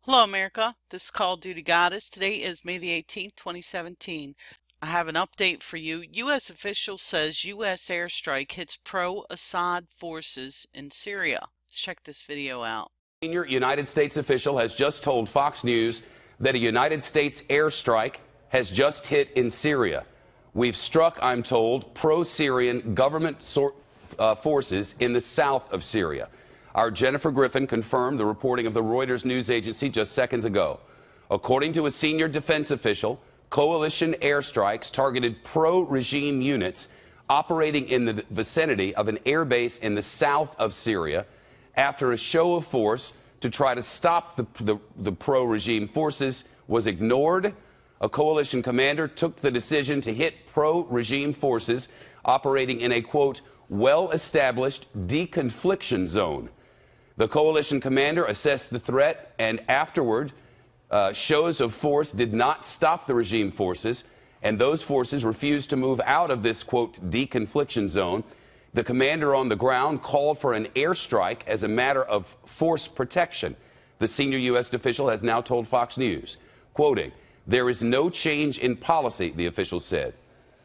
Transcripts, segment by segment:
Hello America, this is Call of Duty Goddess. Today is May the 18th, 2017. I have an update for you. U.S. official says U.S. airstrike hits pro-Assad forces in Syria. Let's check this video out. Senior United States official has just told Fox News that a United States airstrike has just hit in Syria. We've struck, I'm told, pro-Syrian government forces in the south of Syria. Our Jennifer Griffin confirmed the reporting of the Reuters news agency just seconds ago. According to a senior defense official, coalition airstrikes targeted pro-regime units operating in the vicinity of an airbase in the south of Syria after a show of force to try to stop the pro-regime forces was ignored. A coalition commander took the decision to hit pro-regime forces operating in a, quote, well-established deconfliction zone. The coalition commander assessed the threat, and afterward, shows of force did not stop the regime forces, and those forces refused to move out of this, quote, deconfliction zone. The commander on the ground called for an airstrike as a matter of force protection. The senior U.S. official has now told Fox News, quoting, "There is no change in policy," the official said.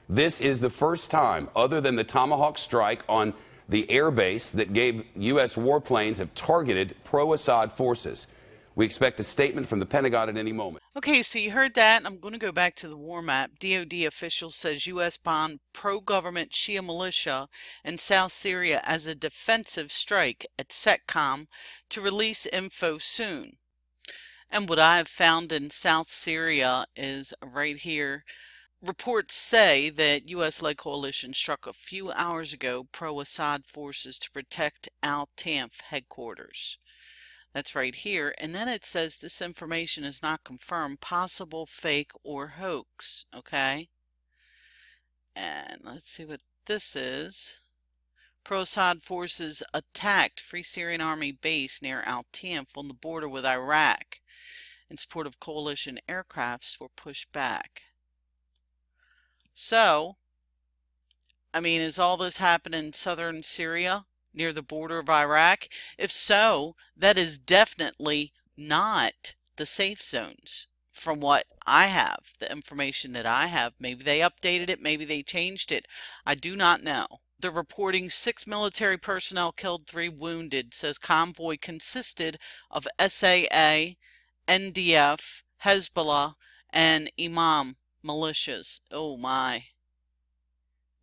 "This is the first time, other than the Tomahawk strike on the airbase that gave U.S. warplanes have targeted pro-Assad forces. We expect a statement from the Pentagon at any moment." Okay, so you heard that. I'm going to go back to the war map. DOD official says U.S. bombed pro-government Shia militia in South Syria as a defensive strike at CENTCOM to release info soon. And what I have found in South Syria is right here. Reports say that U.S.-led coalition struck a few hours ago pro-Assad forces to protect Al-Tanf headquarters. That's right here. And then it says this information is not confirmed, possible, fake, or hoax. Okay? And let's see what this is. Pro-Assad forces attacked Free Syrian Army base near Al-Tanf on the border with Iraq. In support of coalition aircrafts were pushed back. So, I mean, is all this happening in southern Syria near the border of Iraq? If so, that is definitely not the safe zones from what I have, the information that I have. Maybe they updated it, maybe they changed it. I do not know. They're reporting 6 military personnel killed, 3 wounded. Says convoy consisted of SAA, NDF, Hezbollah, and Imam militias. Oh my.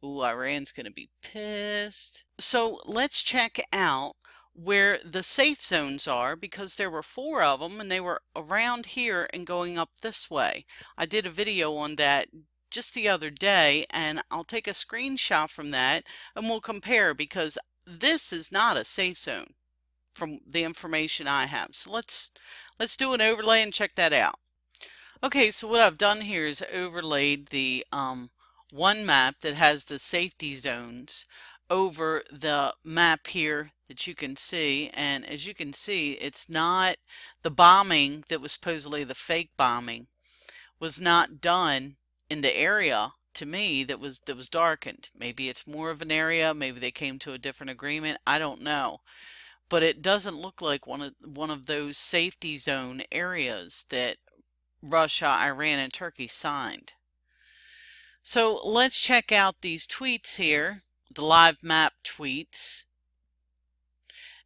Ooh, Iran's going to be pissed. So let's check out where the safe zones are, because there were 4 of them and they were around here and going up this way. I did a video on that just the other day, and I'll take a screenshot from that and we'll compare, because this is not a safe zone from the information I have. So let's do an overlay and check that out. Okay, so what I've done here is overlaid the one map that has the safety zones over the map here that you can see, and as you can see, it's not the bombing that was supposedly the fake bombing was not done in the area, to me, that was darkened. Maybe it's more of an area, maybe they came to a different agreement, I don't know. But it doesn't look like one of those safety zone areas that Russia, Iran, and Turkey signed. So let's check out these tweets here, the live map tweets.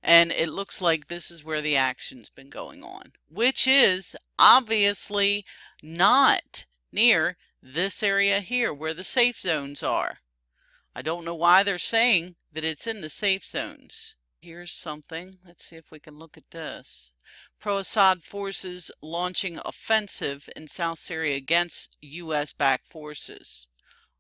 And it looks like this is where the action's been going on, which is obviously not near this area here where the safe zones are. I don't know why they're saying that it's in the safe zones. Here's something. Let's see if we can look at this. Pro-Assad forces launching offensive in South Syria against U.S.-backed forces.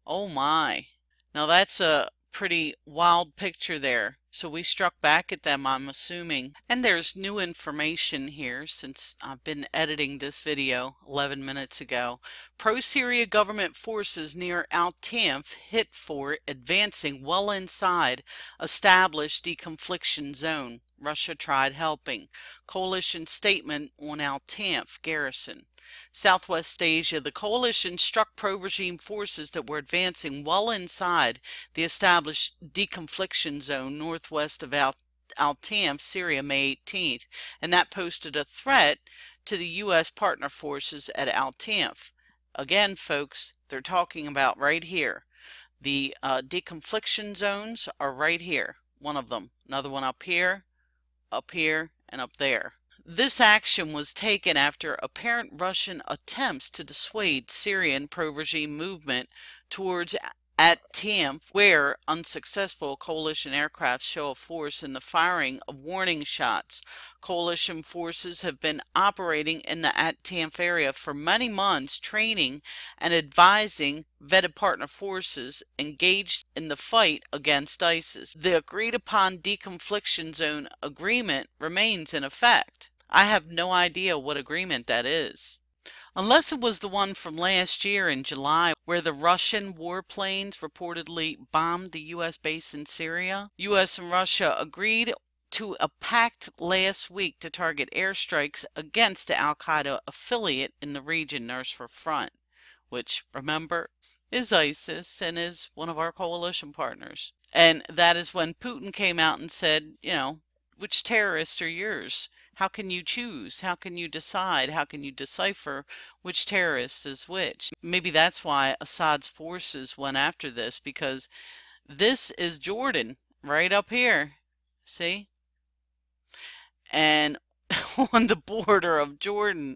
Oh my. Now that's a pretty wild picture there. So we struck back at them, I'm assuming. And there's new information here since I've been editing this video 11 minutes ago. Pro-Syria government forces near Al-Tanf hit for advancing well inside established deconfliction zone. Russia tried helping. Coalition statement on Al-Tanf garrison. Southwest Asia, the coalition struck pro-regime forces that were advancing well inside the established deconfliction zone northwest of Al-Tanf, Syria, May 18th, and that posted a threat to the U.S. partner forces at Al-Tanf. Again, folks, they're talking about right here. The deconfliction zones are right here. One of them. Another one up here, and up there. This action was taken after apparent Russian attempts to dissuade Syrian pro-regime movement towards At-Tanf, where unsuccessful coalition aircraft show of force in the firing of warning shots. Coalition forces have been operating in the At-Tanf area for many months, training and advising vetted partner forces engaged in the fight against ISIS. The agreed upon deconfliction zone agreement remains in effect. I have no idea what agreement that is. Unless it was the one from last year in July where the Russian warplanes reportedly bombed the U.S. base in Syria. U.S. and Russia agreed to a pact last week to target airstrikes against the Al-Qaeda affiliate in the region, Nusra Front, which, remember, is ISIS and is one of our coalition partners. And that is when Putin came out and said, you know, which terrorists are yours? How can you choose? How can you decide? How can you decipher which terrorist is which? Maybe that's why Assad's forces went after this, because this is Jordan right up here. See? And on the border of Jordan,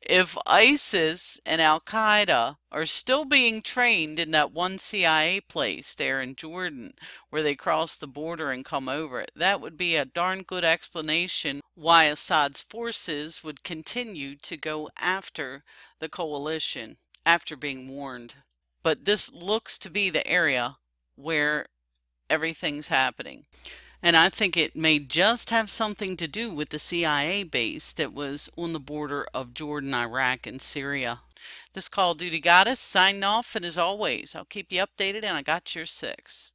if ISIS and Al-Qaeda are still being trained in that one CIA place there in Jordan where they cross the border and come over it, that would be a darn good explanation why Assad's forces would continue to go after the coalition after being warned. But this looks to be the area where everything's happening. And I think it may just have something to do with the CIA base that was on the border of Jordan, Iraq, and Syria. This Call of Duty Goddess signing off, and as always, I'll keep you updated, and I got your 6.